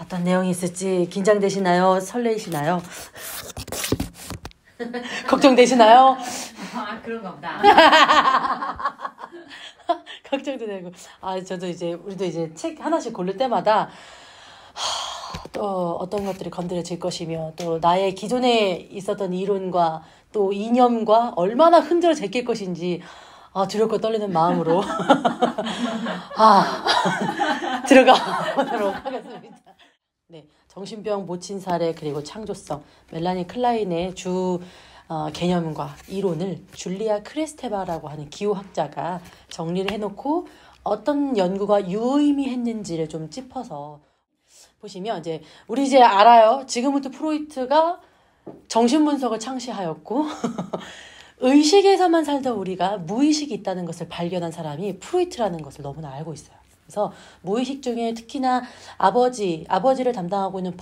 어떤 내용이 있을지 긴장되시나요? 설레이시나요? 걱정되시나요? 아, 그런가 보다. 걱정도 되고. 저도 이제, 우리도 이제 책 하나씩 고를 때마다, 또 어떤 것들이 건드려질 것이며, 또 나의 기존에 있었던 이론과 또 이념과 얼마나 흔들어 제낄 것인지, 두렵고 떨리는 마음으로, 들어가 보도록 하겠습니다. 네. 정신병 모친 사례 그리고 창조성, 멜라니 클라인의 주 개념과 이론을 줄리아 크레스테바라고 하는 기호학자가 정리를 해놓고 어떤 연구가 유의미했는지를 좀 짚어서 보시면 우리 이제 알아요. 지금부터 프로이트가 정신분석을 창시하였고 의식에서만 살던 우리가 무의식이 있다는 것을 발견한 사람이 프로이트라는 것을 너무나 알고 있어요. 그래서 무의식 중에 특히나 아버지를 담당하고 있는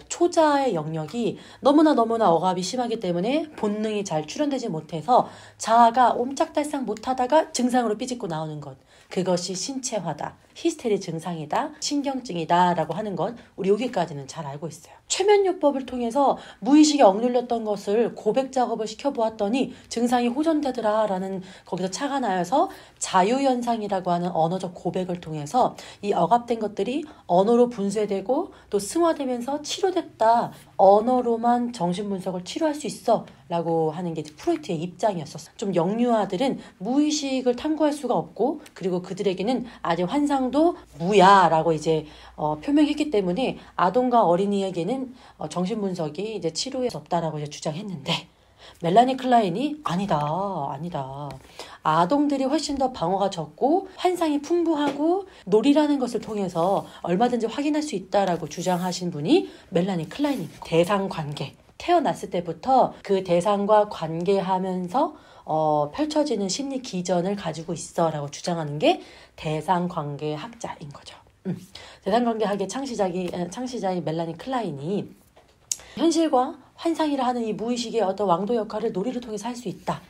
초자의 영역이 너무나 억압이 심하기 때문에 본능이 잘 출현되지 못해서 자아가 옴짝달싹 못하다가 증상으로 삐집고 나오는 것. 그것이 신체화다, 히스테리 증상이다, 신경증이다 라고 하는 건 우리 여기까지는 잘 알고 있어요. 최면요법을 통해서 무의식에 억눌렸던 것을 고백 작업을 시켜보았더니 증상이 호전되더라 라는 거기서 차가 나여서 자유현상이라고 하는 언어적 고백을 통해서 이 억압된 것들이 언어로 분쇄되고 또 승화되면서 치료됐다. 언어로만 정신분석을 치료할 수 있어 라고 하는 게 프로이트의 입장이었었어요. 좀 영유아들은 무의식을 탐구할 수가 없고 그리고 그들에게는 아직 환상도 무야라고 표명했기 때문에 아동과 어린이에게는 정신분석이 치료할 수 없다라고 주장했는데 멜라니 클라인이 아니다. 아동들이 훨씬 더 방어가 적고 환상이 풍부하고 놀이라는 것을 통해서 얼마든지 확인할 수 있다라고 주장하신 분이 멜라니 클라인입니다. 대상관계. 태어났을 때부터 그 대상과 관계하면서 펼쳐지는 심리 기전을 가지고 있어라고 주장하는 게 대상관계학자인 거죠. 대상관계학의 창시자인 멜라니 클라인이 현실과 환상이라 하는 이 무의식의 어떤 왕도 역할을 놀이를 통해서 할 수 있다.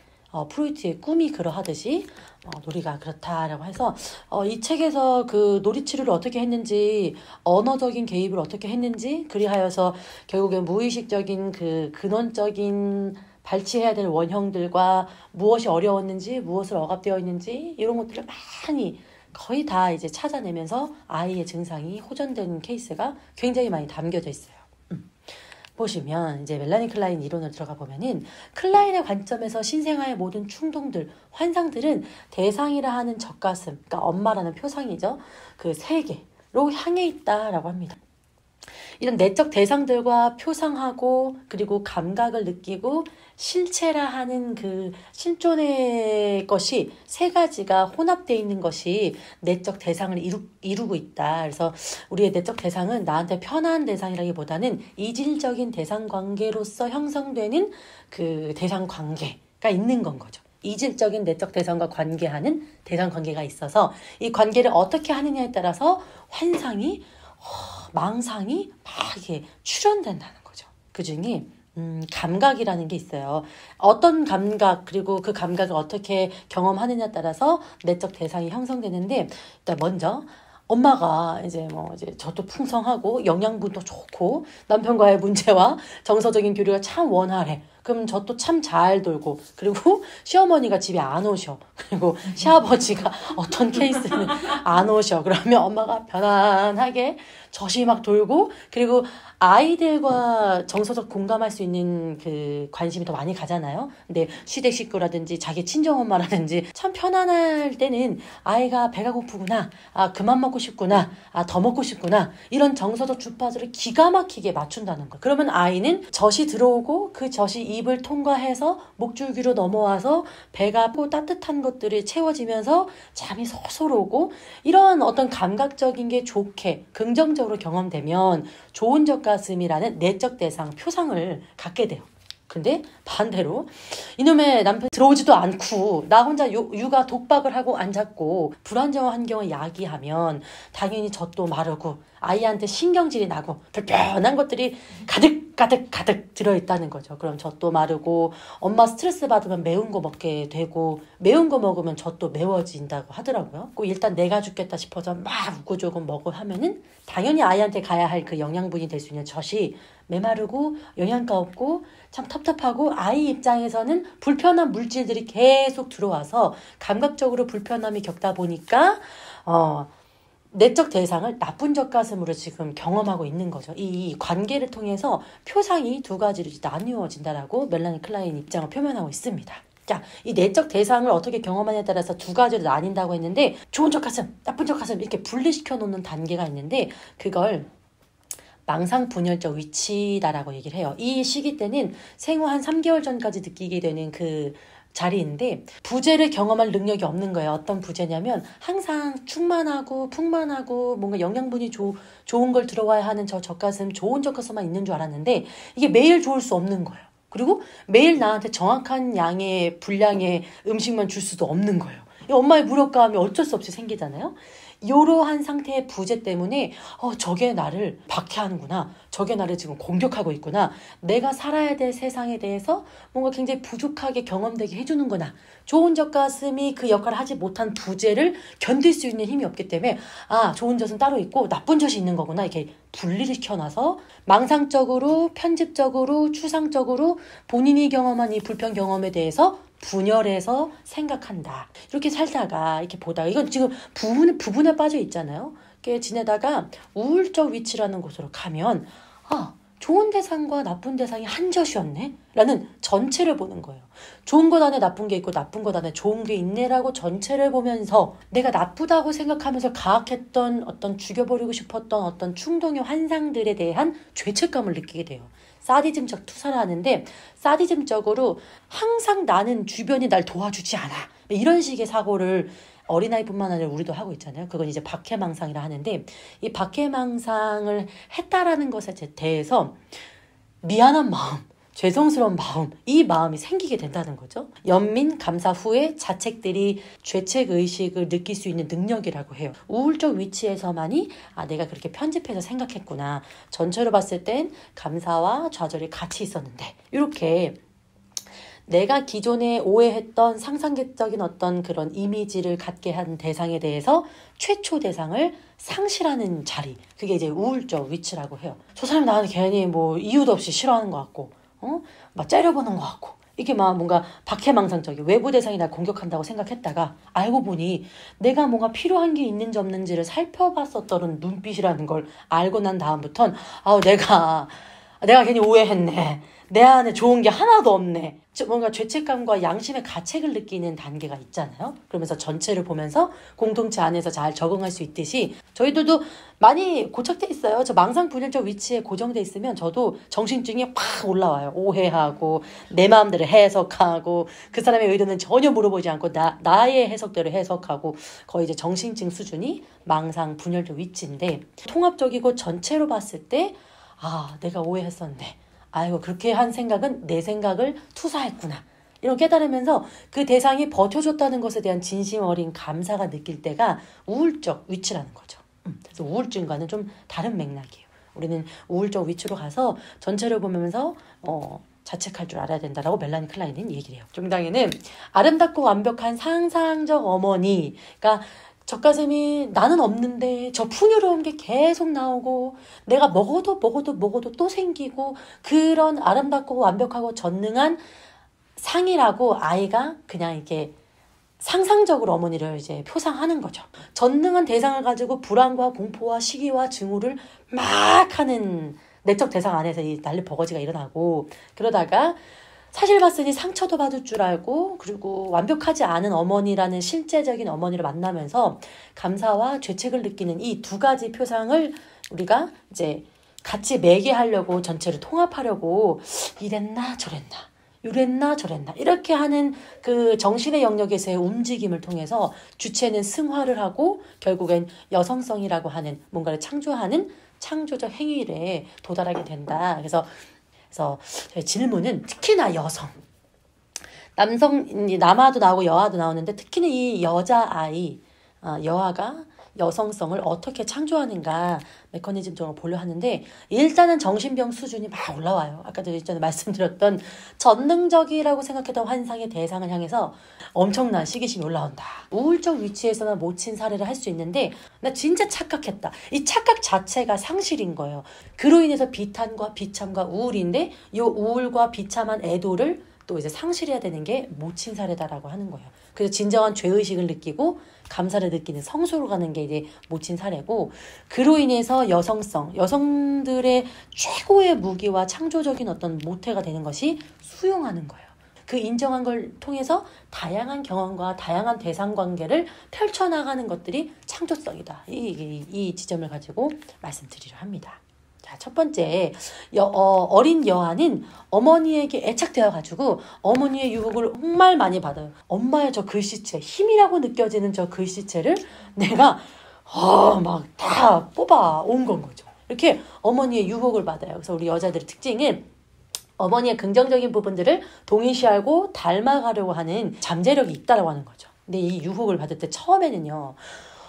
프로이트의 꿈이 그러하듯이 놀이가 그렇다라고 해서 이 책에서 그 놀이 치료를 어떻게 했는지 언어적인 개입을 어떻게 했는지 그리하여서 결국엔 무의식적인 그 근원적인 발치해야 될 원형들과 무엇이 어려웠는지 무엇을 억압되어 있는지 이런 것들을 많이 거의 다 찾아내면서 아이의 증상이 호전된 케이스가 굉장히 많이 담겨져 있어요. 보시면 멜라니 클라인 이론을 들어가 보면은 클라인의 관점에서 신생아의 모든 충동들, 환상들은 대상이라 하는 젖가슴, 그러니까 엄마라는 표상이죠. 그 세계로 향해 있다라고 합니다. 이런 내적 대상들과 표상하고 그리고 감각을 느끼고 실체라 하는 그 실존의 것이 세 가지가 혼합되어 있는 것이 내적 대상을 이루고 있다. 그래서 우리의 내적 대상은 나한테 편한 대상이라기보다는 이질적인 대상 관계로서 형성되는 그 대상 관계가 있는 건 거죠. 이질적인 내적 대상과 관계하는 대상 관계가 있어서 이 관계를 어떻게 하느냐에 따라서 환상이 망상이 막 이게 출현된다는 거죠. 그 중에 감각이라는 게 있어요. 어떤 감각 그리고 그 감각을 어떻게 경험하느냐에 따라서 내적 대상이 형성되는데 일단 먼저 엄마가 젖도 풍성하고 영양분도 좋고 남편과의 문제와 정서적인 교류가 참 원활해. 그럼 젖도 참 잘 돌고 그리고 시어머니가 집에 안 오셔. 그리고 시아버지가 어떤 케이스는 안 오셔. 그러면 엄마가 편안하게 젖이 막 돌고 그리고 아이들과 정서적 공감할 수 있는 그 관심이 더 많이 가잖아요. 근데 시댁 식구라든지 자기 친정엄마라든지 참 편안할 때는 아이가 배가 고프구나. 그만 먹고 싶구나. 더 먹고 싶구나. 이런 정서적 주파수를 기가 막히게 맞춘다는 거예요. 그러면 아이는 젖이 들어오고 그 젖이 입을 통과해서 목줄기로 넘어와서 배가 따뜻한 것들이 채워지면서 잠이 솔솔 오고 이런 어떤 감각적인 게 좋게 긍정적으로 경험되면 좋은 젖가슴이라는 내적 대상 표상을 갖게 돼요. 근데 반대로 이놈의 남편 들어오지도 않고 나 혼자 육아 독박을 하고 앉았고 불안정한 환경을 야기하면 당연히 젖도 마르고 아이한테 신경질이 나고 불편한 것들이 가득 가득 들어있다는 거죠. 그럼 젖도 마르고 엄마 스트레스 받으면 매운 거 먹게 되고 매운 거 먹으면 젖도 매워진다고 하더라고요. 일단 내가 죽겠다 싶어서 막 우고조금 먹고 하면은 당연히 아이한테 가야 할 그 영양분이 될 수 있는 젖이 메마르고 영양가 없고 참 텁텁하고 아이 입장에서는 불편한 물질들이 계속 들어와서 감각적으로 불편함이 겪다 보니까 내적 대상을 나쁜 젖가슴으로 지금 경험하고 있는 거죠. 이 관계를 통해서 표상이 두 가지로 나뉘어진다라고 멜라니 클라인 입장을 표현하고 있습니다. 자, 이 내적 대상을 어떻게 경험하냐에 따라서 두 가지로 나뉜다고 했는데 좋은 젖가슴, 나쁜 젖가슴 이렇게 분리시켜 놓는 단계가 있는데 그걸 망상분열적 위치다라고 얘기를 해요. 이 시기 때는 생후 한 3개월 전까지 느끼게 되는 그 자리인데 부재를 경험할 능력이 없는 거예요. 어떤 부재냐면 항상 충만하고 풍만하고 뭔가 영양분이 좋은 걸 들어와야 하는 저 젖가슴, 좋은 젖가슴만 있는 줄 알았는데 이게 매일 좋을 수 없는 거예요. 그리고 매일 나한테 정확한 양의 분량의 음식만 줄 수도 없는 거예요. 엄마의 무력감이 어쩔 수 없이 생기잖아요. 이러한 상태의 부재 때문에 저게 나를 박해하는구나. 저게 나를 지금 공격하고 있구나. 내가 살아야 될 세상에 대해서 뭔가 굉장히 부족하게 경험되게 해주는구나. 좋은 젖가슴이 그 역할을 하지 못한 부재를 견딜 수 있는 힘이 없기 때문에 좋은 젖은 따로 있고 나쁜 젖이 있는 거구나. 이렇게 분리를 시켜놔서 망상적으로 편집적으로 추상적으로 본인이 경험한 이 불편 경험에 대해서 분열해서 생각한다. 이렇게 살다가 이렇게 보다가 이건 지금 부분에 빠져 있잖아요. 이렇게 지내다가 우울적 위치라는 곳으로 가면 좋은 대상과 나쁜 대상이 한 젖이었네? 라는 전체를 보는 거예요. 좋은 것 안에 나쁜 게 있고 나쁜 것 안에 좋은 게 있네라고 전체를 보면서 내가 나쁘다고 생각하면서 가학했던 어떤 죽여버리고 싶었던 어떤 충동의 환상들에 대한 죄책감을 느끼게 돼요. 사디즘적 투사를 하는데 사디즘적으로 항상 나는 주변이 날 도와주지 않아. 이런 식의 사고를 어린아이뿐만 아니라 우리도 하고 있잖아요. 그건 이제 박해망상이라 하는데 이 박해망상을 했다라는 것에 대해서 미안한 마음, 죄송스러운 마음, 이 마음이 생기게 된다는 거죠. 연민 감사 후에 자책들이 죄책의식을 느낄 수 있는 능력이라고 해요. 우울적 위치에서만이 내가 그렇게 편집해서 생각했구나. 전체로 봤을 땐 감사와 좌절이 같이 있었는데 이렇게 내가 기존에 오해했던 상상적인 어떤 그런 이미지를 갖게 한 대상에 대해서 최초 대상을 상실하는 자리. 그게 이제 우울적 위치라고 해요. 저 사람이 나한테 괜히 이유도 없이 싫어하는 것 같고, 막 째려보는 것 같고, 이게 막 뭔가 박해망상적인 외부 대상이 날 공격한다고 생각했다가 알고 보니 내가 뭔가 필요한 게 있는지 없는지를 살펴봤었던 눈빛이라는 걸 알고 난 다음부턴 내가 괜히 오해했네. 내 안에 좋은 게 하나도 없네. 뭔가 죄책감과 양심의 가책을 느끼는 단계가 있잖아요. 그러면서 전체를 보면서 공동체 안에서 잘 적응할 수 있듯이 저희들도 많이 고착돼 있어요. 저 망상분열적 위치에 고정돼 있으면 저도 정신증이 확 올라와요. 오해하고 내 마음대로 해석하고 그 사람의 의도는 전혀 물어보지 않고 나의 해석대로 해석하고 거의 이제 정신증 수준이 망상분열적 위치인데 통합적이고 전체로 봤을 때 내가 오해했었네. 아이고 그렇게 한 생각은 내 생각을 투사했구나. 이런 깨달으면서 그 대상이 버텨줬다는 것에 대한 진심 어린 감사가 느낄 때가 우울적 위치라는 거죠. 그래서 우울증과는 좀 다른 맥락이에요. 우리는 우울적 위치로 가서 전체를 보면서 자책할 줄 알아야 된다라고 멜라니 클라인은 얘기를 해요. 종당에는 아름답고 완벽한 상상적 어머니가 젖가슴이 나는 없는데 저 풍요로운 게 계속 나오고 내가 먹어도 또 생기고 그런 아름답고 완벽하고 전능한 상이라고 아이가 그냥 이렇게 상상적으로 어머니를 이제 표상하는 거죠. 전능한 대상을 가지고 불안과 공포와 시기와 증오를 막 하는 내적 대상 안에서 이 난리 버거지가 일어나고 그러다가 사실 봤으니 상처도 받을 줄 알고 그리고 완벽하지 않은 어머니라는 실제적인 어머니를 만나면서 감사와 죄책을 느끼는 이 두 가지 표상을 우리가 이제 같이 매개하려고 전체를 통합하려고 이랬나 저랬나 이렇게 하는 그 정신의 영역에서의 움직임을 통해서 주체는 승화를 하고 결국엔 여성성이라고 하는 뭔가를 창조하는 창조적 행위에 도달하게 된다. 그래서 질문은 특히나 여성, 남아도 나오고 여아도 나오는데 특히나 이 여자아이, 여아가 여성성을 어떻게 창조하는가 메커니즘적으로 보려 하는데 일단은 정신병 수준이 막 올라와요. 아까도 전에 말씀드렸던 전능적이라고 생각했던 환상의 대상을 향해서 엄청난 시기심이 올라온다. 우울적 위치에서나 모친 사례를 할 수 있는데 나 진짜 착각했다. 이 착각 자체가 상실인 거예요. 그로 인해서 비탄과 비참과 우울인데 이 우울과 비참한 애도를 또 이제 상실해야 되는 게 모친 사례다라고 하는 거예요. 그래서 진정한 죄의식을 느끼고 감사를 느끼는 성소로 가는 게 이제 모친 사례고 그로 인해서 여성들의 최고의 무기와 창조적인 어떤 모태가 되는 것이 수용하는 거예요. 그 인정한 걸 통해서 다양한 경험과 다양한 대상 관계를 펼쳐나가는 것들이 창조성이다. 이 지점을 가지고 말씀드리려 합니다. 자, 첫 번째, 어린 여아는 어머니에게 애착되어가지고 어머니의 유혹을 정말 많이 받아요. 엄마의 저 글씨체, 힘이라고 느껴지는 저 글씨체를 내가 막 다 뽑아 온 건 거죠. 이렇게 어머니의 유혹을 받아요. 그래서 우리 여자들의 특징은 어머니의 긍정적인 부분들을 동일시하고 닮아가려고 하는 잠재력이 있다라고 하는 거죠. 근데 이 유혹을 받을 때 처음에는요,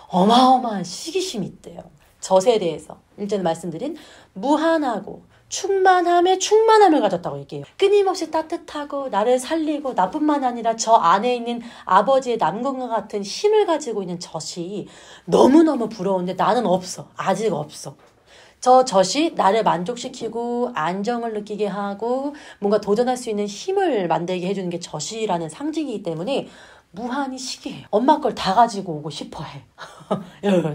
어마어마한 시기심이 있대요. 젖에 대해서 일전에 말씀드린 무한하고 충만함을 가졌다고 얘기해요. 끊임없이 따뜻하고 나를 살리고 나뿐만 아니라 저 안에 있는 아버지의 남궁과 같은 힘을 가지고 있는 젖이 너무너무 부러운데 나는 없어. 아직 없어. 저 젖이 나를 만족시키고 안정을 느끼게 하고 뭔가 도전할 수 있는 힘을 만들게 해주는 게 젖이라는 상징이기 때문에 무한히 시기해요. 엄마 걸 다 가지고 오고 싶어 해.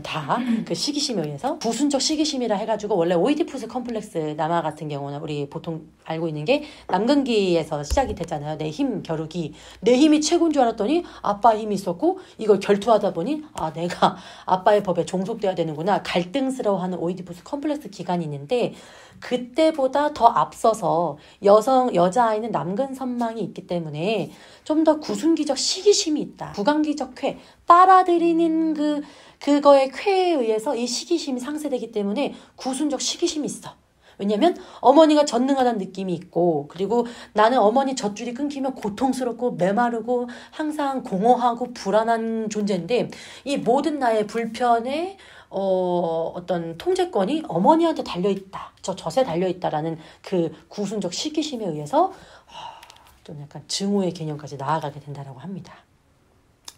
다 그 시기심에 의해서 부순적 시기심이라 해가지고 원래 오이디푸스 컴플렉스 남아 같은 경우는 우리 보통 알고 있는 게 남근기에서 시작이 됐잖아요. 내 힘 겨루기. 내 힘이 최고인 줄 알았더니 아빠의 힘이 있었고 이걸 결투하다 보니 내가 아빠의 법에 종속돼야 되는구나. 갈등스러워하는 오이디푸스 컴플렉스 기간이 있는데 그때보다 더 앞서서 여자아이는 남근 선망이 있기 때문에 좀 더 구순기적 시기심이 있다. 구강기적 쾌, 빨아들이는 그거의 쾌에 의해서 이 시기심이 상쇄되기 때문에 구순적 시기심이 있어. 왜냐면 어머니가 전능하다는 느낌이 있고 그리고 나는 어머니 젖줄이 끊기면 고통스럽고 메마르고 항상 공허하고 불안한 존재인데 이 모든 나의 불편에 어떤 통제권이 어머니한테 달려있다. 저 젖에 달려있다라는 그 구순적 시기심에 의해서 좀 약간 증오의 개념까지 나아가게 된다라고 합니다.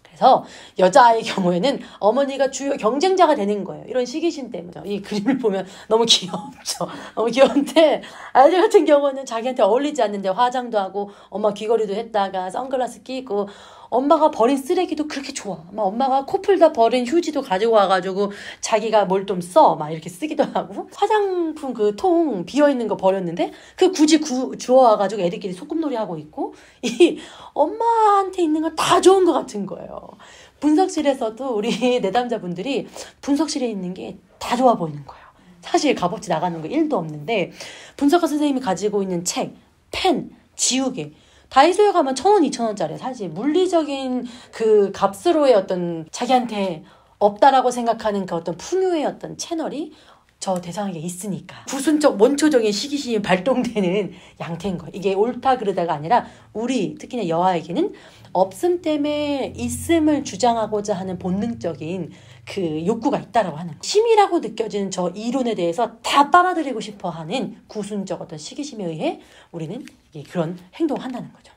그래서 여자아이의 경우에는 어머니가 주요 경쟁자가 되는 거예요. 이런 시기심 때문에. 이 그림을 보면 너무 귀엽죠. 너무 귀여운데 아이들 같은 경우는 자기한테 어울리지 않는데 화장도 하고 엄마 귀걸이도 했다가 선글라스 끼고 엄마가 버린 쓰레기도 그렇게 좋아. 막 엄마가 코 풀다 버린 휴지도 가지고 와가지고 자기가 뭘 좀 써. 막 이렇게 쓰기도 하고. 화장품 그 통 비어있는 거 버렸는데 그 굳이 주워와가지고 애들끼리 소꿉놀이 하고 있고 이 엄마한테 있는 건 다 좋은 것 같은 거예요. 분석실에서도 우리 내담자분들이 분석실에 있는 게 다 좋아 보이는 거예요. 사실 값어치 나가는 거 1도 없는데 분석가 선생님이 가지고 있는 책, 펜, 지우개 다이소에 가면 1,000원, 2,000원짜리 사실 물리적인 그 값으로의 어떤 자기한테 없다라고 생각하는 그 어떤 풍요의 어떤 채널이 저 대상에게 있으니까 구순적 원초적인 시기심이 발동되는 양태인 거예요. 이게 옳다 그르다가 아니라 우리 특히나 여아에게는 없음 때문에 있음을 주장하고자 하는 본능적인 그 욕구가 있다라고 하는 거예요. 힘이라고 느껴지는 저 이론에 대해서 다 빨아들이고 싶어하는 구순적 어떤 시기심에 의해 우리는 그런 행동을 한다는 거죠.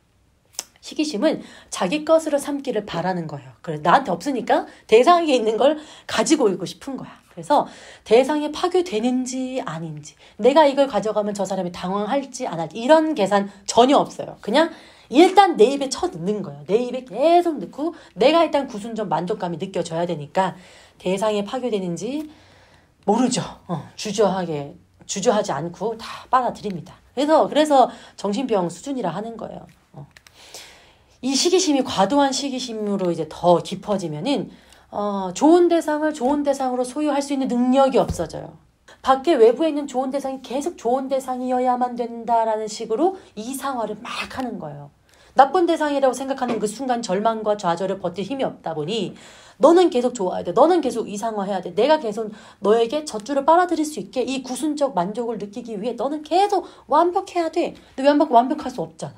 시기심은 자기 것으로 삼기를 바라는 거예요. 그래서 나한테 없으니까 대상에게 있는 걸 가지고 오고 싶은 거야. 그래서 대상에 파괴되는지 아닌지 내가 이걸 가져가면 저 사람이 당황할지 안 할지 이런 계산 전혀 없어요. 그냥 일단 내 입에 쳐넣는 거예요. 내 입에 계속 넣고 내가 일단 구순적 만족감이 느껴져야 되니까 대상에 파괴되는지 모르죠. 주저하지 않고 다 빨아들입니다. 그래서 정신병 수준이라 하는 거예요. 이 시기심이 과도한 시기심으로 이제 더 깊어지면은 좋은 대상을 좋은 대상으로 소유할 수 있는 능력이 없어져요. 밖에 외부에 있는 좋은 대상이 계속 좋은 대상이어야만 된다라는 식으로 이상화를 막 하는 거예요. 나쁜 대상이라고 생각하는 그 순간 절망과 좌절을 버틸 힘이 없다 보니 너는 계속 좋아야 돼. 너는 계속 이상화해야 돼. 내가 계속 너에게 젖줄을 빨아들일 수 있게 이 구순적 만족을 느끼기 위해 너는 계속 완벽해야 돼. 근데 완벽할 수 없잖아.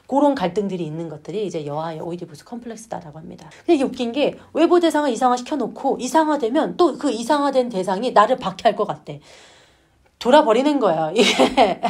그런 갈등들이 있는 것들이 이제 여아의 오이디푸스 컴플렉스다라고 합니다. 근데 이게 웃긴 게 외부 대상을 이상화 시켜놓고 이상화되면 또 그 이상화된 대상이 나를 박해할 것 같대. 돌아버리는 거야. 이게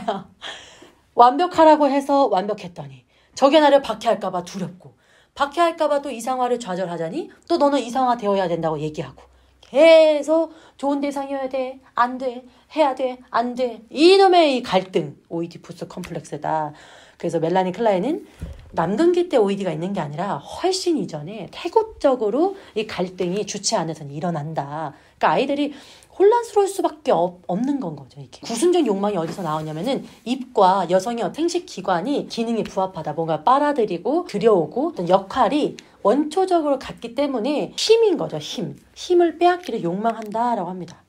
완벽하라고 해서 완벽했더니 저게 나를 박해할까봐 두렵고 박해할까봐 또 이상화를 좌절하자니 또 너는 이상화 되어야 된다고 얘기하고 계속 좋은 대상이어야 돼, 안 돼, 해야 돼, 안 돼. 이놈의 이 갈등, 오이디푸스 컴플렉스다. 그래서 멜라니 클라인은 남근기 때 오이디가 있는 게 아니라 훨씬 이전에 태국적으로 이 갈등이 주체 안에서는 일어난다. 그러니까 아이들이 혼란스러울 수밖에 없는 건 거죠. 이게. 구순적 욕망이 어디서 나오냐면은 입과 여성의 생식 기관이 기능이 부합하다. 뭔가 빨아들이고 들여오고 어떤 역할이 원초적으로 같기 때문에 힘인 거죠. 힘을 빼앗기를 욕망한다라고 합니다.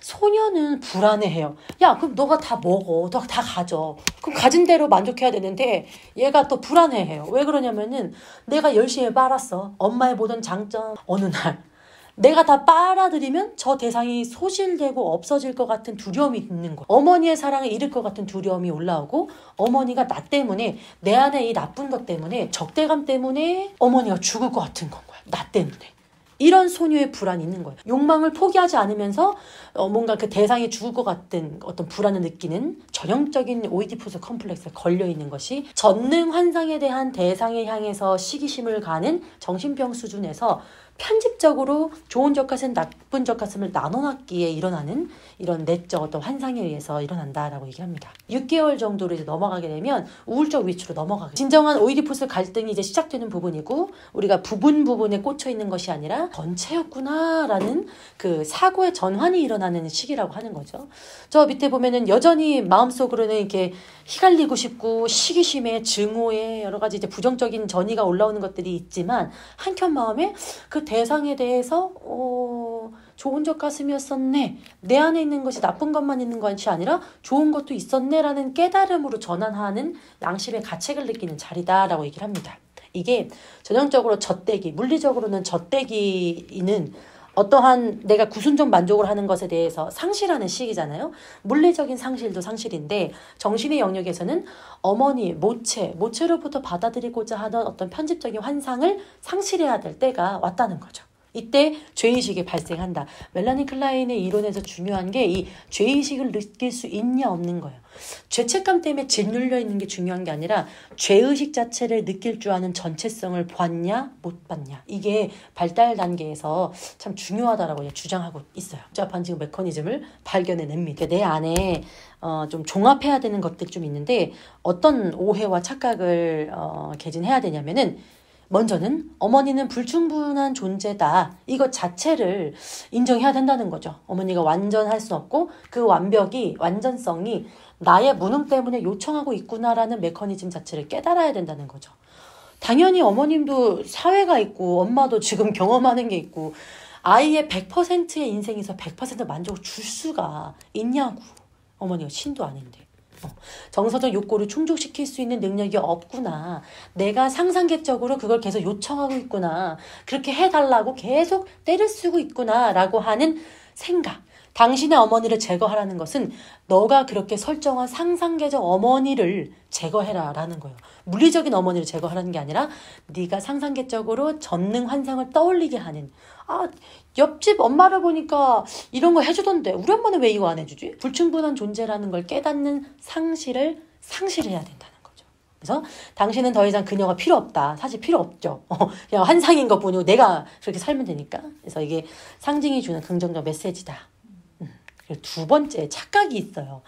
소녀는 불안해해요. 야, 그럼 너가 다 먹어. 너가 다 가져. 그럼 가진 대로 만족해야 되는데 얘가 또 불안해해요. 왜 그러냐면은 내가 열심히 빨았어. 엄마의 모든 장점. 어느 날 내가 다 빨아들이면 저 대상이 소실되고 없어질 것 같은 두려움이 있는 거야. 어머니의 사랑을 잃을 것 같은 두려움이 올라오고 어머니가 나 때문에 내 안에 이 나쁜 것 때문에 적대감 때문에 어머니가 죽을 것 같은 건 거야. 나 때문에. 이런 소녀의 불안이 있는 거예요. 욕망을 포기하지 않으면서 뭔가 그 대상이 죽을 것 같은 어떤 불안을 느끼는 전형적인 오이디푸스 컴플렉스에 걸려있는 것이 전능 환상에 대한 대상에 향해서 시기심을 가는 정신병 수준에서 편집적으로 좋은 적가슴, 나쁜 적가슴을 나눠놨기에 일어나는 이런 내적 어떤 환상에 의해서 일어난다라고 얘기합니다. 6개월 정도로 이제 넘어가게 되면 우울적 위치로 넘어가게. 진정한 오이디푸스 갈등이 이제 시작되는 부분이고 우리가 부분에 꽂혀 있는 것이 아니라 전체였구나라는 그 사고의 전환이 일어나는 시기라고 하는 거죠. 저 밑에 보면은 여전히 마음속으로는 이렇게 휘갈리고 싶고 시기심에 증오에 여러 가지 이제 부정적인 전이가 올라오는 것들이 있지만 한켠 마음에 그 대상에 대해서 좋은 적가슴이었었네. 내 안에 있는 것이 나쁜 것만 있는 것이 아니라 좋은 것도 있었네라는 깨달음으로 전환하는 양심의 가책을 느끼는 자리다라고 얘기를 합니다. 이게 전형적으로 젖대기, 물리적으로는 젖대기는 어떠한 내가 구순적 만족을 하는 것에 대해서 상실하는 시기잖아요. 물리적인 상실도 상실인데 정신의 영역에서는 어머니, 모체로부터 받아들이고자 하던 어떤 편집적인 환상을 상실해야 될 때가 왔다는 거죠. 이때 죄의식이 발생한다. 멜라니 클라인의 이론에서 중요한 게 이 죄의식을 느낄 수 있냐 없는 거예요. 죄책감 때문에 짓눌려 있는 게 중요한 게 아니라 죄의식 자체를 느낄 줄 아는 전체성을 봤냐 못 봤냐. 이게 발달 단계에서 참 중요하다라고 주장하고 있어요. 복잡한 지금 메커니즘을 발견해냅니다. 내 안에 좀 종합해야 되는 것들이 좀 있는데 어떤 오해와 착각을 개진해야 되냐면은 먼저는 어머니는 불충분한 존재다. 이것 자체를 인정해야 된다는 거죠. 어머니가 완전할 수 없고 그 완전성이 나의 무능 때문에 요청하고 있구나라는 메커니즘 자체를 깨달아야 된다는 거죠. 당연히 어머님도 사회가 있고 엄마도 지금 경험하는 게 있고 아이의 100%의 인생에서 100% 만족을 줄 수가 있냐고. 어머니가 신도 아닌데. 정서적 욕구를 충족시킬 수 있는 능력이 없구나. 내가 상상객적으로 그걸 계속 요청하고 있구나. 그렇게 해달라고 계속 때를 쓰고 있구나 라고 하는 생각. 당신의 어머니를 제거하라는 것은 너가 그렇게 설정한 상상계적 어머니를 제거해라 라는 거예요. 물리적인 어머니를 제거하라는 게 아니라 네가 상상계적으로 전능 환상을 떠올리게 하는 옆집 엄마를 보니까 이런 거 해주던데 우리 엄마는 왜 이거 안 해주지? 불충분한 존재라는 걸 깨닫는 상실해야 된다는 거죠. 그래서 당신은 더 이상 그녀가 필요 없다. 사실 필요 없죠. 그냥 환상인 것 뿐이고 내가 그렇게 살면 되니까. 그래서 이게 상징이 주는 긍정적 메시지다. 그리고 두 번째 착각이 있어요.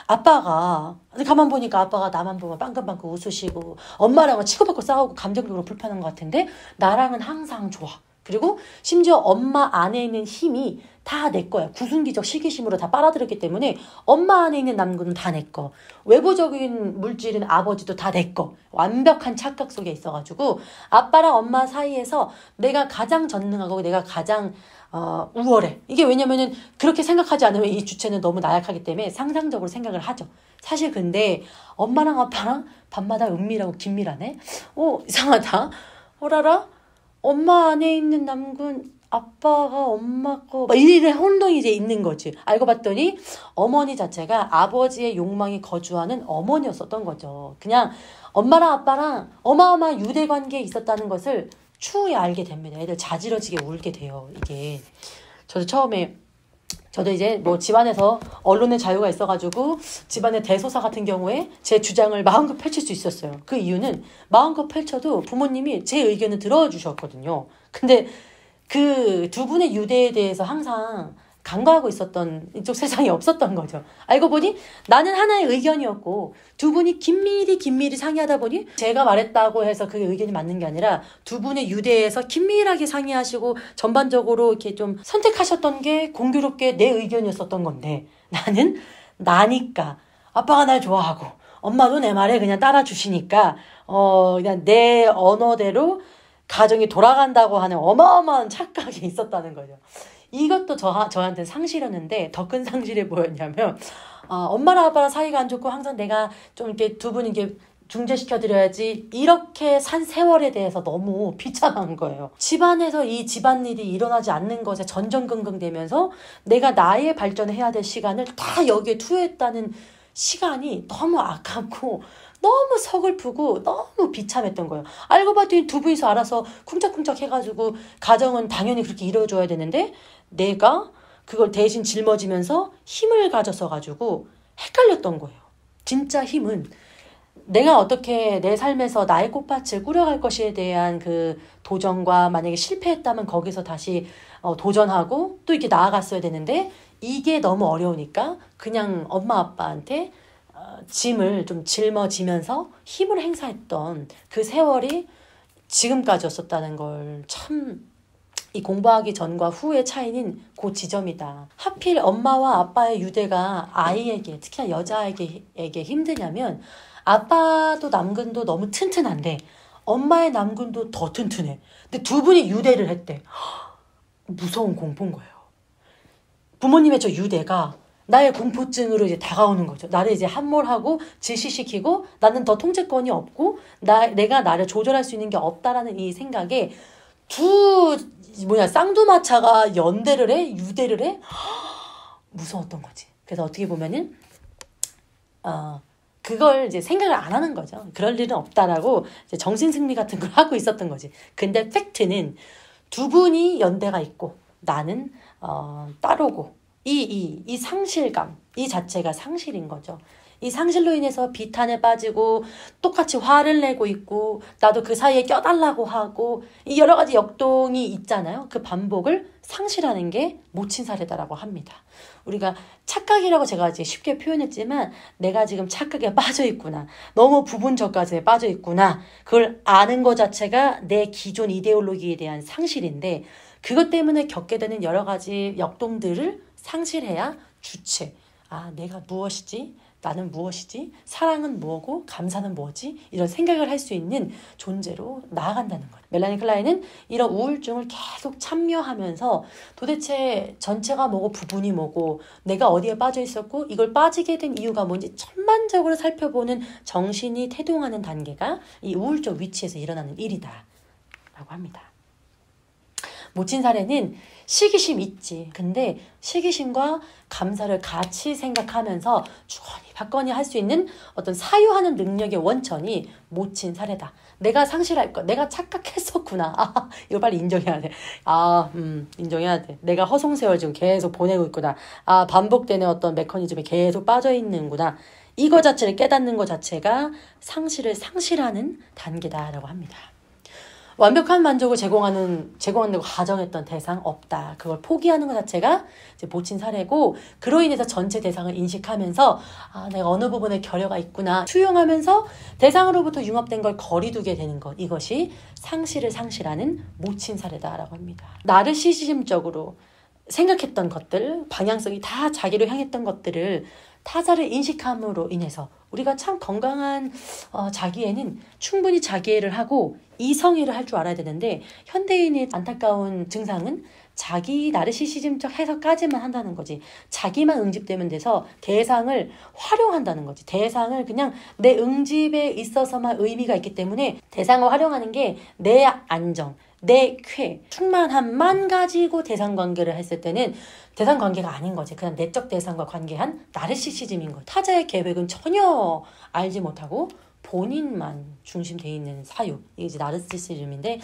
아빠가 가만 보니까 아빠가 나만 보면 빵긋빵긋 웃으시고 엄마랑은 치고받고 싸우고 감정적으로 불편한 것 같은데 나랑은 항상 좋아. 그리고 심지어 엄마 안에 있는 힘이 다 내 거야. 구순기적 시기심으로 다 빨아들였기 때문에 엄마 안에 있는 남군은 다 내 거. 외부적인 물질은 아버지도 다 내 거. 완벽한 착각 속에 있어가지고 아빠랑 엄마 사이에서 내가 가장 전능하고 내가 가장 우월해. 이게 왜냐면은 그렇게 생각하지 않으면 이 주체는 너무 나약하기 때문에 상상적으로 생각을 하죠. 사실 근데 엄마랑 아빠랑 밤마다 은밀하고 긴밀하네? 이상하다. 어라라? 엄마 안에 있는 남군 아빠가 엄마 거 막 이런 혼동이 이제 있는 거지. 알고 봤더니 어머니 자체가 아버지의 욕망이 거주하는 어머니였었던 거죠. 그냥 엄마랑 아빠랑 어마어마한 유대 관계에 있었다는 것을 추후에 알게 됩니다. 애들 자지러지게 울게 돼요. 이게 저도 처음에 저도 이제 뭐 집안에서 언론의 자유가 있어가지고 집안의 대소사 같은 경우에 제 주장을 마음껏 펼칠 수 있었어요. 그 이유는 마음껏 펼쳐도 부모님이 제 의견을 들어주셨거든요. 근데 그 두 분의 유대에 대해서 항상 간과하고 있었던 이쪽 세상이 없었던 거죠. 알고 보니 나는 하나의 의견이었고 두 분이 긴밀히 상의하다 보니 제가 말했다고 해서 그 의견이 맞는 게 아니라 두 분의 유대에서 긴밀하게 상의하시고 전반적으로 이렇게 좀 선택하셨던 게 공교롭게 내 의견이었었던 건데 나는 나니까 아빠가 날 좋아하고 엄마도 내 말에 그냥 따라주시니까 그냥 내 언어대로 가정이 돌아간다고 하는 어마어마한 착각이 있었다는 거죠. 이것도 저한테 상실이었는데 더 큰 상실이 뭐였냐면 엄마랑 아빠랑 사이가 안 좋고 항상 내가 좀 이렇게 두 분 이렇게 중재시켜드려야지 이렇게 산 세월에 대해서 너무 비참한 거예요. 집안에서 이 집안일이 일어나지 않는 것에 전전긍긍되면서 내가 나의 발전을 해야 될 시간을 다 여기에 투여했다는 시간이 너무 아깝고 너무 서글프고 너무 비참했던 거예요. 알고 봤더니 두 분이서 알아서 쿵짝쿵짝 해가지고 가정은 당연히 그렇게 이루어져야 되는데 내가 그걸 대신 짊어지면서 힘을 가져서 가지고 헷갈렸던 거예요. 진짜 힘은 내가 어떻게 내 삶에서 나의 꽃밭을 꾸려갈 것에 대한 그 도전과 만약에 실패했다면 거기서 다시 도전하고 또 이렇게 나아갔어야 되는데 이게 너무 어려우니까 그냥 엄마 아빠한테 짐을 좀 짊어지면서 힘을 행사했던 그 세월이 지금까지였었다는 걸 참 이 공부하기 전과 후의 차이는 그 지점이다. 하필 엄마와 아빠의 유대가 아이에게 특히나 여자에게 힘드냐면 아빠도 남근도 너무 튼튼한데 엄마의 남근도 더 튼튼해. 근데 두 분이 유대를 했대. 무서운 공포인 거예요. 부모님의 저 유대가 나의 공포증으로 이제 다가오는 거죠. 나를 이제 함몰하고 질시시키고 나는 더 통제권이 없고 내가 나를 조절할 수 있는 게 없다라는 이 생각에 쌍두마차가 연대를 해? 유대를 해? 무서웠던 거지. 그래서 어떻게 보면은 그걸 이제 생각을 안 하는 거죠. 그럴 일은 없다라고 이제 정신승리 같은 걸 하고 있었던 거지. 근데 팩트는 두 분이 연대가 있고 나는 따로고 이 상실감, 이 자체가 상실인 거죠. 이 상실로 인해서 비탄에 빠지고 똑같이 화를 내고 있고 나도 그 사이에 껴달라고 하고 이 여러 가지 역동이 있잖아요. 그 반복을 상실하는 게 모친 사례다라고 합니다. 우리가 착각이라고 제가 이제 쉽게 표현했지만 내가 지금 착각에 빠져 있구나. 너무 부분적까지에 빠져 있구나. 그걸 아는 것 자체가 내 기존 이데올로기에 대한 상실인데 그것 때문에 겪게 되는 여러 가지 역동들을 상실해야 주체. 내가 무엇이지? 나는 무엇이지? 사랑은 뭐고? 감사는 뭐지? 이런 생각을 할 수 있는 존재로 나아간다는 거예요. 멜라니 클라인은 이런 우울증을 계속 참여하면서 도대체 전체가 뭐고 부분이 뭐고 내가 어디에 빠져 있었고 이걸 빠지게 된 이유가 뭔지 전반적으로 살펴보는 정신이 태동하는 단계가 이 우울적 위치에서 일어나는 일이다 라고 합니다. 모친 사례는 시기심 있지. 근데 시기심과 감사를 같이 생각하면서 주거니 받거니 할 수 있는 어떤 사유하는 능력의 원천이 모친 사례다. 내가 상실할 것, 내가 착각했었구나. 이거 빨리 인정해야 돼. 인정해야 돼. 내가 허송세월 지금 계속 보내고 있구나. 반복되는 어떤 메커니즘에 계속 빠져 있는구나. 이거 자체를 깨닫는 것 자체가 상실을 상실하는 단계다라고 합니다. 완벽한 만족을 제공한다고 가정했던 대상 없다. 그걸 포기하는 것 자체가 이제 모친 사례고 그로 인해서 전체 대상을 인식하면서 내가 어느 부분에 결여가 있구나 수용하면서 대상으로부터 융합된 걸 거리두게 되는 것 이것이 상실을 상실하는 모친 사례다라고 합니다. 나르시시즘적으로 생각했던 것들 방향성이 다 자기를 향했던 것들을 타자를 인식함으로 인해서 우리가 참 건강한 자기애는 충분히 자기애를 하고 이성애를 할 줄 알아야 되는데 현대인의 안타까운 증상은 자기 나르시시즘적 해석까지만 한다는 거지. 자기만 응집되면 돼서 대상을 활용한다는 거지. 대상을 그냥 내 응집에 있어서만 의미가 있기 때문에 대상을 활용하는 게 내 안정, 내 쾌, 충만함만 가지고 대상 관계를 했을 때는 대상 관계가 아닌 거지. 그냥 내적 대상과 관계한 나르시시즘인 거야. 타자의 계획은 전혀 알지 못하고 본인만 중심되어 있는 사유. 이게 이제 나르시시즘인데,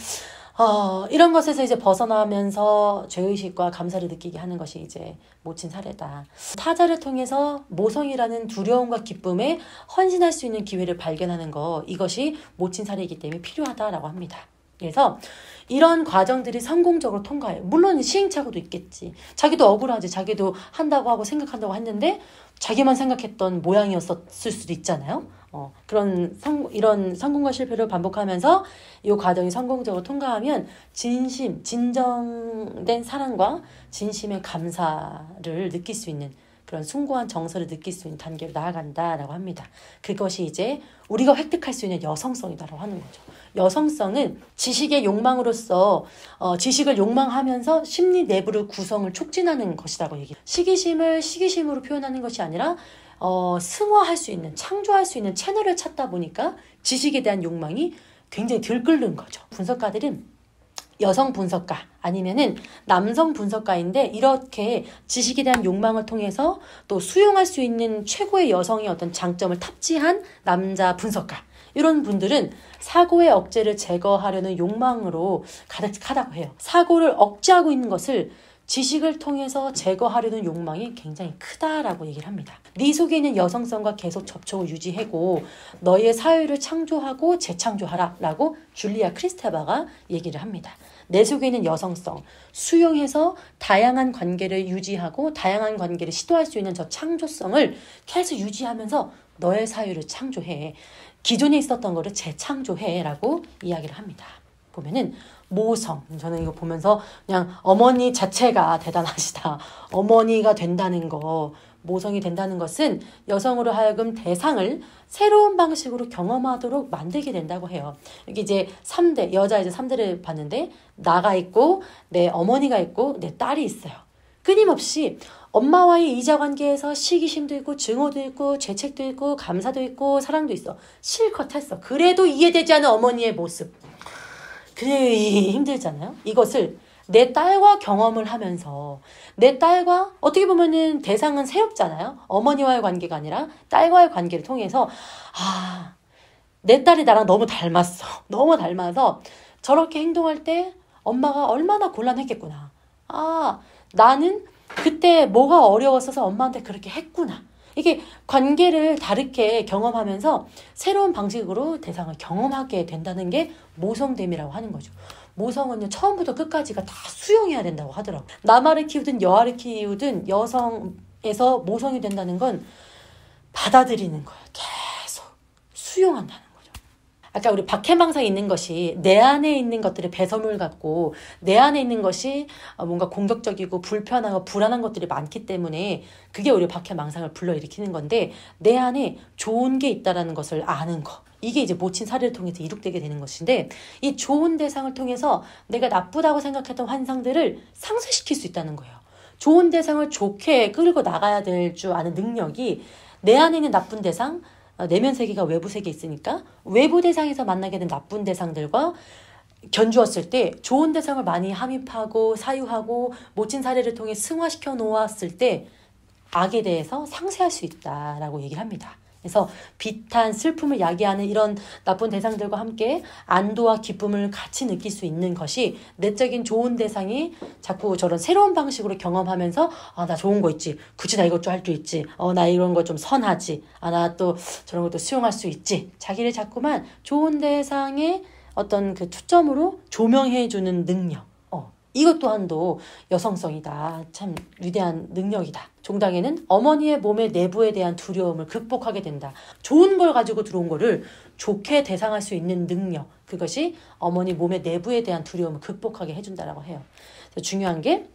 이런 것에서 이제 벗어나면서 죄의식과 감사를 느끼게 하는 것이 이제 모친 사례다. 타자를 통해서 모성이라는 두려움과 기쁨에 헌신할 수 있는 기회를 발견하는 거, 이것이 모친 사례이기 때문에 필요하다라고 합니다. 그래서 이런 과정들이 성공적으로 통과해요. 물론 시행착오도 있겠지. 자기도 억울하지. 자기도 한다고 하고 생각한다고 했는데 자기만 생각했던 모양이었을 수도 있잖아요. 이런 성공과 실패를 반복하면서 이 과정이 성공적으로 통과하면 진정된 사랑과 진심의 감사를 느낄 수 있는 그런 숭고한 정서를 느낄 수 있는 단계로 나아간다라고 합니다. 그것이 이제 우리가 획득할 수 있는 여성성이다라고 하는 거죠. 여성성은 지식의 욕망으로서 지식을 욕망하면서 심리 내부를 구성을 촉진하는 것이라고 얘기해요. 시기심을 시기심으로 표현하는 것이 아니라 승화할 수 있는, 창조할 수 있는 채널을 찾다 보니까 지식에 대한 욕망이 굉장히 들끓는 거죠. 분석가들은 여성 분석가 아니면은 남성 분석가인데 이렇게 지식에 대한 욕망을 통해서 또 수용할 수 있는 최고의 여성의 어떤 장점을 탑재한 남자 분석가, 이런 분들은 사고의 억제를 제거하려는 욕망으로 가득하다고 해요. 사고를 억제하고 있는 것을 지식을 통해서 제거하려는 욕망이 굉장히 크다라고 얘기를 합니다. 네 속에 있는 여성성과 계속 접촉을 유지하고 너의 사회를 창조하고 재창조하라 라고 줄리아 크리스테바가 얘기를 합니다. 내 속에 있는 여성성, 수용해서 다양한 관계를 유지하고 다양한 관계를 시도할 수 있는 저 창조성을 계속 유지하면서 너의 사회를 창조해. 기존에 있었던 거를 재창조해 라고 이야기를 합니다. 보면은 모성, 저는 이거 보면서 그냥 어머니 자체가 대단하시다. 어머니가 된다는 거, 모성이 된다는 것은 여성으로 하여금 대상을 새로운 방식으로 경험하도록 만들게 된다고 해요. 여기 이제 3대, 여자 이제 3대를 봤는데 나가 있고 내 어머니가 있고 내 딸이 있어요. 끊임없이 엄마와의 이자관계에서 시기심도 있고 증오도 있고 죄책도 있고 감사도 있고 사랑도 있어. 실컷 했어. 그래도 이해되지 않은 어머니의 모습. 그래 힘들잖아요. 이것을 내 딸과 경험을 하면서 내 딸과 어떻게 보면은 대상은 새롭잖아요. 어머니와의 관계가 아니라 딸과의 관계를 통해서 내 딸이 나랑 너무 닮았어. 너무 닮아서 저렇게 행동할 때 엄마가 얼마나 곤란했겠구나. 나는 그때 뭐가 어려웠어서 엄마한테 그렇게 했구나. 이게 관계를 다르게 경험하면서 새로운 방식으로 대상을 경험하게 된다는 게 모성됨이라고 하는 거죠. 모성은요, 처음부터 끝까지가 다 수용해야 된다고 하더라고요. 남아를 키우든 여아를 키우든 여성에서 모성이 된다는 건 받아들이는 거예요. 계속 수용한다는 거죠. 아까 우리 박해망상에 있는 것이 내 안에 있는 것들이 배설물 같고 내 안에 있는 것이 뭔가 공격적이고 불편하고 불안한 것들이 많기 때문에 그게 우리 박해망상을 불러일으키는 건데, 내 안에 좋은 게 있다는 것을 아는 거, 이게 이제 모친 사례를 통해서 이룩되게 되는 것인데, 이 좋은 대상을 통해서 내가 나쁘다고 생각했던 환상들을 상쇄시킬 수 있다는 거예요. 좋은 대상을 좋게 끌고 나가야 될 줄 아는 능력이, 내 안에 있는 나쁜 대상, 내면 세계가 외부 세계에 있으니까 외부 대상에서 만나게 된 나쁜 대상들과 견주었을 때 좋은 대상을 많이 함입하고 사유하고 모친 사례를 통해 승화시켜 놓았을 때 악에 대해서 상쇄할 수 있다라고 얘기를 합니다. 그래서 비탄, 슬픔을 야기하는 이런 나쁜 대상들과 함께 안도와 기쁨을 같이 느낄 수 있는 것이, 내적인 좋은 대상이 자꾸 저런 새로운 방식으로 경험하면서 나 좋은 거 있지, 굳이 나 이것 좀 할 수 있지, 나 이런 거 좀 선하지, 나 또 저런 것도 수용할 수 있지, 자기를 자꾸만 좋은 대상의 어떤 그 초점으로 조명해주는 능력, 이것 또한도 여성성이다. 참 위대한 능력이다. 종당에는 어머니의 몸의 내부에 대한 두려움을 극복하게 된다. 좋은 걸 가지고 들어온 거를 좋게 대상할 수 있는 능력, 그것이 어머니 몸의 내부에 대한 두려움을 극복하게 해준다라고 해요. 그래서 중요한 게,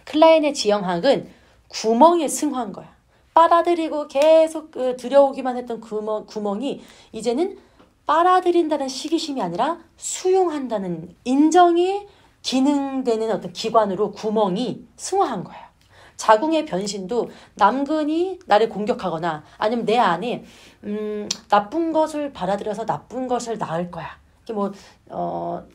클라인의 지형학은 구멍에 승화한 거야. 빨아들이고 계속 들여오기만 했던 구멍이 이제는 빨아들인다는 시기심이 아니라 수용한다는 인정이 기능되는 어떤 기관으로 구멍이 승화한 거예요. 자궁의 변신도 남근이 나를 공격하거나 아니면 내 안에 나쁜 것을 받아들여서 나쁜 것을 낳을 거야, 이게 뭐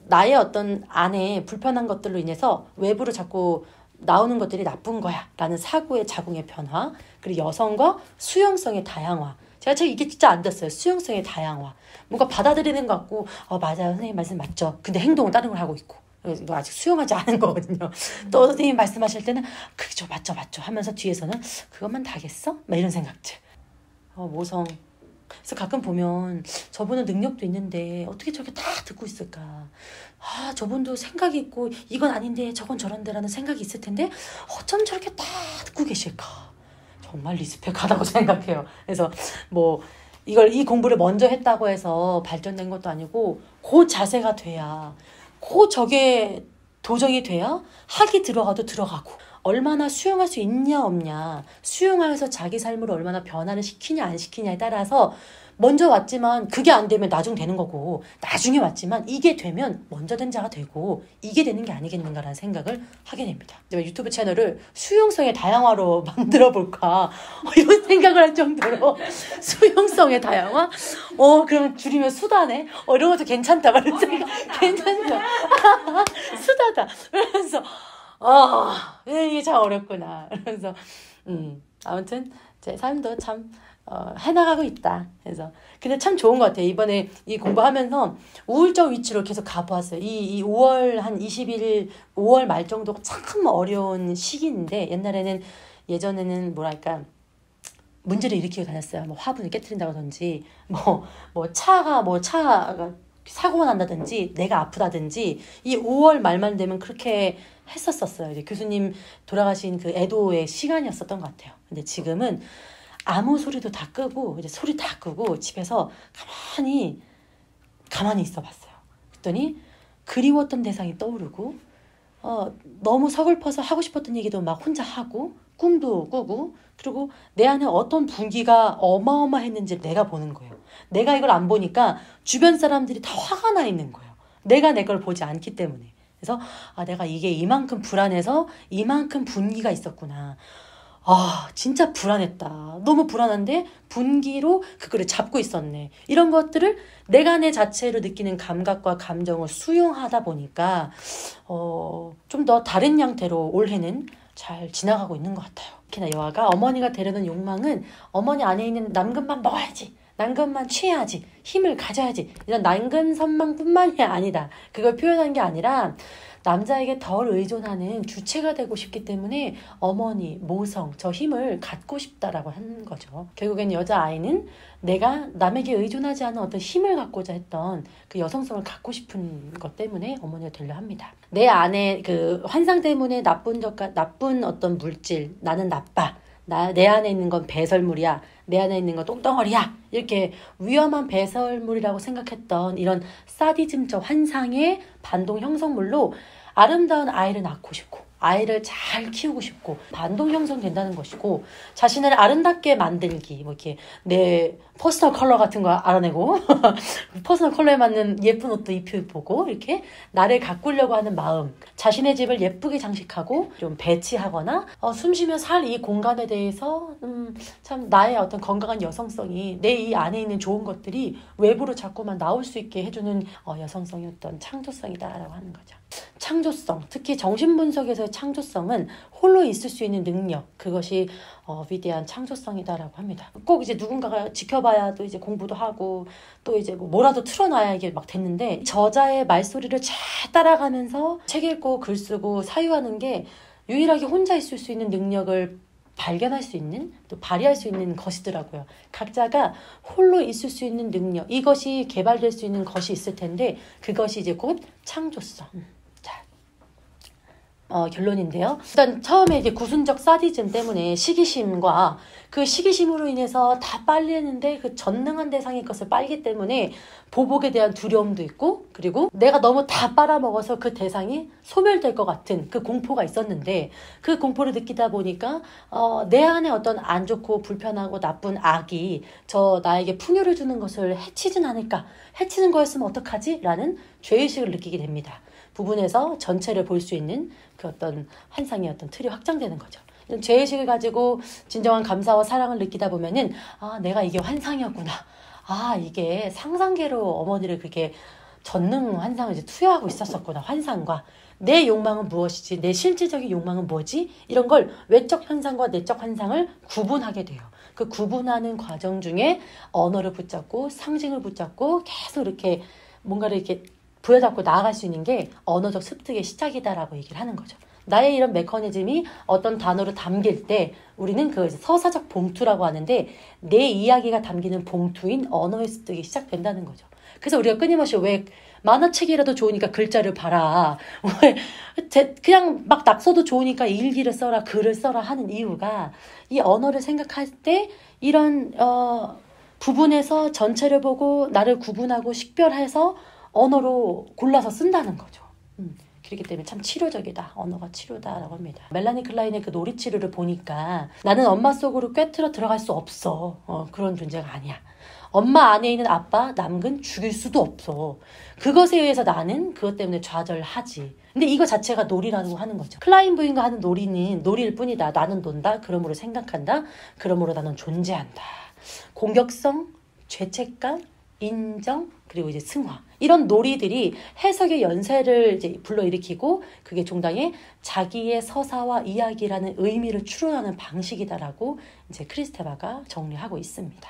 나의 어떤 안에 불편한 것들로 인해서 외부로 자꾸 나오는 것들이 나쁜 거야 라는 사고의 자궁의 변화, 그리고 여성과 수용성의 다양화. 제가 책 이게 진짜 안 됐어요. 수용성의 다양화. 뭔가 받아들이는 것 같고 맞아요. 선생님 말씀 맞죠. 근데 행동은 다른 걸 하고 있고. 이거 아직 수용하지 않은 거거든요. 또 선생님 말씀하실 때는 그죠 맞죠 하면서 뒤에서는 그것만 다겠어? 막 이런 생각들. 모성. 그래서 가끔 보면 저분은 능력도 있는데 어떻게 저렇게 다 듣고 있을까. 저분도 생각이 있고 이건 아닌데 저건 저런데라는 생각이 있을 텐데 어쩜 저렇게 다 듣고 계실까. 정말 리스펙하다고 생각해요. 그래서 뭐 이 공부를 먼저 했다고 해서 발전된 것도 아니고 그 자세가 돼야, 저게 도정이 돼야 학이 들어가도 들어가고, 얼마나 수용할 수 있냐 없냐, 수용하여서 자기 삶을 얼마나 변화를 시키냐 안 시키냐에 따라서 먼저 왔지만 그게 안 되면 나중 되는 거고, 나중에 왔지만 이게 되면 먼저 된 자가 되고 이게 되는 게 아니겠는가라는 생각을 하게 됩니다. 유튜브 채널을 수용성의 다양화로 만들어 볼까 이런 생각을 할 정도로 수용성의 다양화? 그러면 줄이면 수다네? 이런 것도 괜찮다 말은 생각. 괜찮다. 수다다. 그러면서 이게 참 어렵구나. 그래서 아무튼 제 삶도 참 해나가고 있다. 그래서 근데 참 좋은 것 같아요. 이번에 이 공부하면서 우울적 위치로 계속 가보았어요. 이 5월 한 20일 5월 말 정도가 참 어려운 시기인데, 예전에는 뭐랄까 문제를 일으키고 다녔어요. 뭐 화분을 깨트린다든지 차가 사고가 난다든지 내가 아프다든지, 이 5월 말만 되면 그렇게 했었어요. 이제 교수님 돌아가신 그 애도의 시간이었었던 것 같아요. 근데 지금은 아무 소리도 다 끄고, 이제 소리 다 끄고 집에서 가만히 있어 봤어요. 그랬더니 그리웠던 대상이 떠오르고, 너무 서글퍼서 하고 싶었던 얘기도 막 혼자 하고, 꿈도 꾸고, 그리고 내 안에 어떤 분기가 어마어마했는지 내가 보는 거예요. 내가 이걸 안 보니까 주변 사람들이 다 화가 나 있는 거예요. 내가 내 걸 보지 않기 때문에. 그래서 내가 이게 이만큼 불안해서 이만큼 분기가 있었구나. 진짜 불안했다. 너무 불안한데 분기로 그거를 잡고 있었네. 이런 것들을 내가 내 자체로 느끼는 감각과 감정을 수용하다 보니까 좀 더 다른 형태로 올해는 잘 지나가고 있는 것 같아요. 특히나 여아가 어머니가 되려는 욕망은 어머니 안에 있는 남근만 먹어야지, 남근만 취해야지, 힘을 가져야지, 이런 남근 선망뿐만이 아니다. 그걸 표현한 게 아니라 남자에게 덜 의존하는 주체가 되고 싶기 때문에 어머니, 모성, 저 힘을 갖고 싶다라고 하는 거죠. 결국엔 여자아이는 내가 남에게 의존하지 않은 어떤 힘을 갖고자 했던 그 여성성을 갖고 싶은 것 때문에 어머니가 되려 합니다. 내 안에 그 환상 때문에 나쁜 어떤 물질, 나는 나빠, 내 안에 있는 건 배설물이야, 내 안에 있는 건 똥덩어리야, 이렇게 위험한 배설물이라고 생각했던 이런 사디즘적 환상의 반동 형성물로 아름다운 아이를 낳고 싶고, 아이를 잘 키우고 싶고, 반동 형성된다는 것이고, 자신을 아름답게 만들기, 이렇게 내 퍼스널 컬러 같은 거 알아내고 퍼스널 컬러에 맞는 예쁜 옷도 입혀보고, 이렇게 나를 가꾸려고 하는 마음, 자신의 집을 예쁘게 장식하고 좀 배치하거나 숨쉬며 살 이 공간에 대해서 참 나의 어떤 건강한 여성성이, 내 이 안에 있는 좋은 것들이 외부로 자꾸만 나올 수 있게 해주는 여성성이 어떤 창조성이다라고 하는 거죠. 창조성, 특히 정신분석에서의 창조성은 홀로 있을 수 있는 능력, 그것이 위대한 창조성이다라고 합니다. 꼭 이제 누군가가 지켜봐야 또 이제 공부도 하고 또 이제 뭐라도 틀어놔야 이게 막 됐는데, 저자의 말소리를 잘 따라가면서 책 읽고 글 쓰고 사유하는 게 유일하게 혼자 있을 수 있는 능력을 발견할 수 있는, 또 발휘할 수 있는 것이더라고요. 각자가 홀로 있을 수 있는 능력, 이것이 개발될 수 있는 것이 있을 텐데, 그것이 이제 곧 창조성. 결론인데요. 일단 처음에 이제 구순적 사디즘 때문에 시기심과 그 시기심으로 인해서 다 빨리했는데 그 전능한 대상의 것을 빨기 때문에 보복에 대한 두려움도 있고, 그리고 내가 너무 다 빨아먹어서 그 대상이 소멸될 것 같은 그 공포가 있었는데, 그 공포를 느끼다 보니까 내 안에 어떤 안 좋고 불편하고 나쁜 악이 나에게 풍요를 주는 것을 해치진 않을까, 해치는 거였으면 어떡하지? 라는 죄의식을 느끼게 됩니다. 부분에서 전체를 볼 수 있는 그 어떤 환상의 어떤 틀이 확장되는 거죠. 죄의식을 가지고 진정한 감사와 사랑을 느끼다 보면은 내가 이게 환상이었구나. 이게 상상계로 어머니를 그렇게 전능 환상을 이제 투여하고 있었었구나. 환상과 내 욕망은 무엇이지? 내 실질적인 욕망은 뭐지? 이런 걸 외적 현상과 내적 환상을 구분하게 돼요. 그 구분하는 과정 중에 언어를 붙잡고 상징을 붙잡고 계속 이렇게 뭔가를 이렇게 부여잡고 나아갈 수 있는 게 언어적 습득의 시작이다라고 얘기를 하는 거죠. 나의 이런 메커니즘이 어떤 단어를 담길 때 우리는 그 서사적 봉투라고 하는데 내 이야기가 담기는 봉투인 언어의 습득이 시작된다는 거죠. 그래서 우리가 끊임없이 왜 만화책이라도 좋으니까 글자를 봐라. 왜 그냥 막 낙서도 좋으니까 일기를 써라, 글을 써라 하는 이유가 이 언어를 생각할 때 이런 부분에서 전체를 보고 나를 구분하고 식별해서 언어로 골라서 쓴다는 거죠. 그렇기 때문에 참 치료적이다. 언어가 치료다라고 합니다. 멜라니 클라인의 그 놀이치료를 보니까 나는 엄마 속으로 꿰뚫어 들어갈 수 없어. 그런 존재가 아니야. 엄마 안에 있는 아빠, 남근 죽일 수도 없어. 그것에 의해서 나는 그것 때문에 좌절하지. 근데 이거 자체가 놀이라고 하는 거죠. 클라인 부인과 하는 놀이는 놀이일 뿐이다. 나는 논다. 그러므로 생각한다. 그러므로 나는 존재한다. 공격성, 죄책감, 인정, 그리고 이제 승화. 이런 놀이들이 해석의 연쇄를 이제 불러일으키고 그게 종당의 자기의 서사와 이야기라는 의미를 추론하는 방식이다라고 이제 크리스테바가 정리하고 있습니다.